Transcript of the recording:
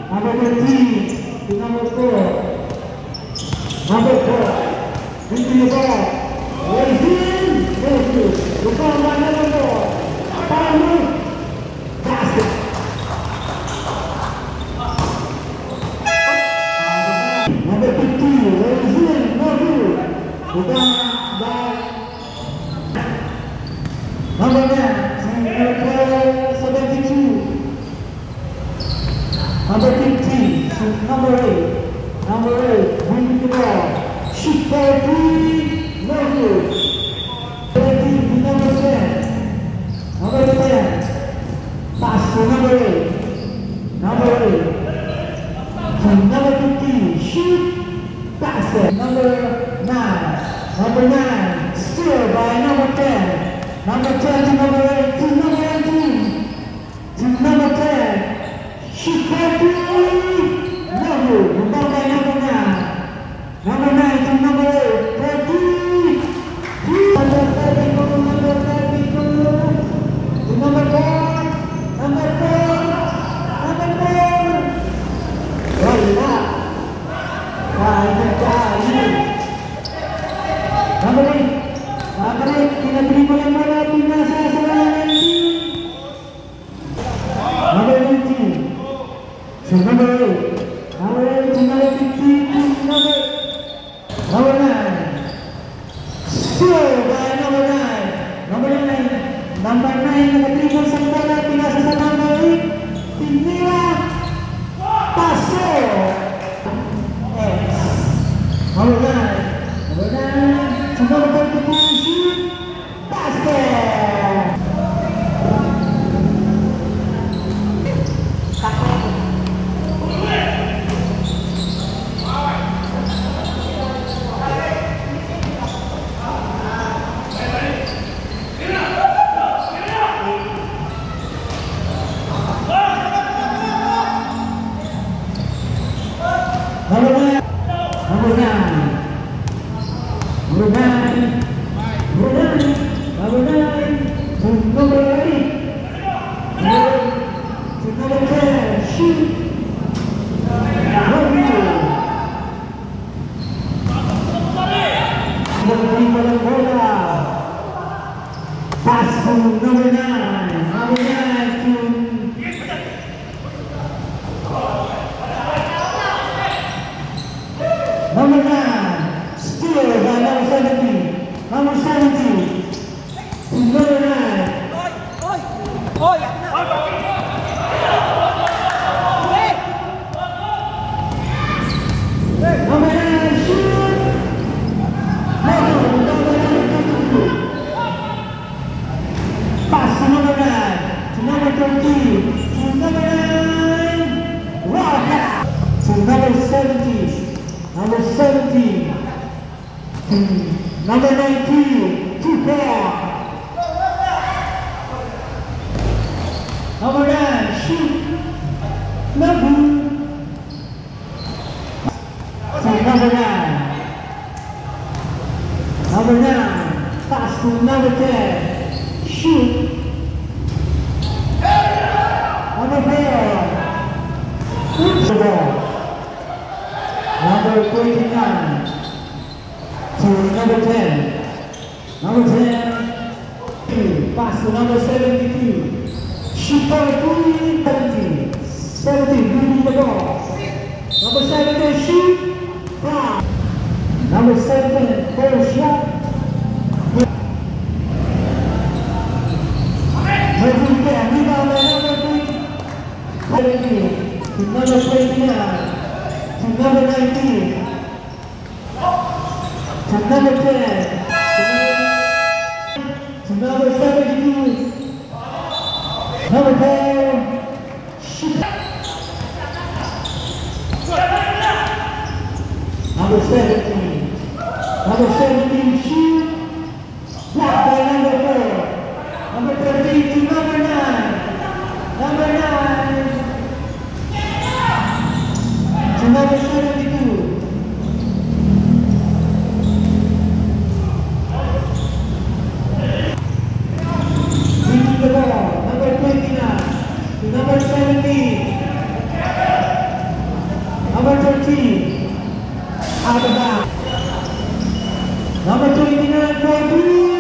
number 13 to number 4. Number 4, into the ball. Raising, goes to the ball by number 4. Power, basket. Number 15, raising, no good. The ball by number 9, 72. Number 15, number 8. Number 8, winning the ball. Shoot for 3, no good. 13 to number 10. Number 10, pass to number 8. Number 8, to number 15, shoot, basket. Number 9. Number 9, steal by number 10. Number 10 to number 8, to number 18. To number 10, shoot for 3, no good. The ball by number 9. Number 9 to number 8, for 3. Number 32 to number 32. To number 4. Number 4. Number 4. Wala. Number 8. Number 8. Pinabili mo yung mga pinasa sa mga 19. Number 19. So number 8. Number 8 to number 15 to number 9. Still by number 9. Number 9. Number 9 nakatrigol sa bola. Pinasa sa number 8. Pinira. Paso. Number 9. Number 9. To number 32. Shoot. Basket. Number 9. Number 9. Number 9. Number 9. Number 9. To number 8. To number 10. Shoot. Number 2. Number 3 for the bola. Pass to number 9. Number 9 to number 9, steal by number 17. Number 17. Number 9. Number 9, shoot. Number 9. Pass to number 9. To number 13. To number 9. Rock. To number 17. Number 17, number 19, too far. Number 9, shoot. Number 9. Number 9, pass to number 10, shoot. Number 4, the ball. Number 29 to number 10. Number 10, pass to number 72. Shoot for 3, 17. 17, winning the ball. Number 17, shoot. Foul. Number 17, first shot. Number 10, rebound by number 3. 17 to number 29. To number 19, to number 10, to number 72, number 4, shoot. Number 17, shoot. Blocked by number 4, number 13 to number 9, number 9. Number 72. Winning the ball, number 29 to number 17. out of bounds. Number 29, 43.